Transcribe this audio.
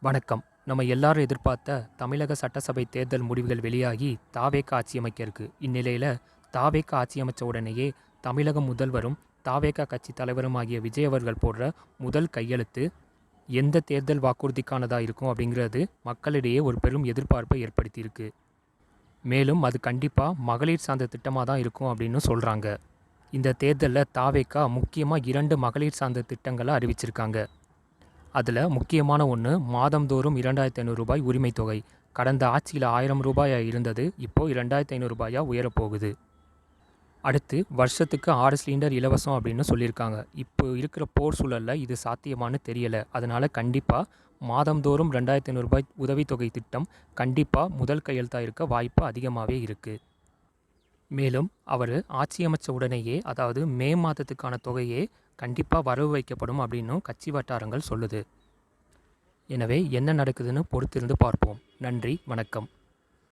வணக்கம். நம்ம எல்லாரும் எதிர்பார்த்த தமிழக சட்டசபை தேர்தல் முடிவுகள் வெளியாகி தாவேகா ஆட்சி அமைக்க இருக்கு. இந்நிலையில தாவேகா ஆட்சி அமைச்ச உடனேயே தமிழக முதல்வரும் தாவேகா கட்சி தலைவரும் ஆகிய விஜய் அவர்கள் போடுற முதல் கையெழுத்து எந்த தேர்தல் வாக்குறுதிக்கானதா இருக்கும் அப்படிங்கிறது மக்களிடையே ஒரு பெரும் எதிர்பார்ப்பை ஏற்படுத்தியிருக்கு. மேலும் அது கண்டிப்பா மகளிர் சார்ந்த திட்டமாக தான் இருக்கும் அப்படின்னு சொல்றாங்க. இந்த தேர்தலில் தாவேகா முக்கியமாக 2 மகளிர் சார்ந்த திட்டங்களை அறிவிச்சிருக்காங்க. அதில் முக்கியமான ஒன்று மாதந்தோறும் 2500 ரூபாய் உரிமை தொகை. கடந்த ஆட்சியில் 1000 ரூபாயா இருந்தது, இப்போது 2500 ரூபாயா உயரப்போகுது. அடுத்து வருஷத்துக்கு 6 சிலிண்டர் இலவசம் அப்படின்னு சொல்லியிருக்காங்க. இப்போ இருக்கிற போர் சூழலில் இது சாத்தியமானு தெரியலை. அதனால் கண்டிப்பாக மாதந்தோறும் 2500 ரூபாய் உதவித்தொகை திட்டம் கண்டிப்பாக முதல் கையெழுத்தாக இருக்க வாய்ப்பு அதிகமாகவே இருக்குது. மேலும் அவர் ஆட்சி அமைச்ச உடனேயே, அதாவது மே மாதத்துக்கான தொகையே கண்டிப்பாக வரவு வைக்கப்படும் அப்படின்னும் கட்சி வட்டாரங்கள் சொல்லுது. எனவே என்ன நடக்குதுன்னு பொறுத்திருந்து பார்ப்போம். நன்றி, வணக்கம்.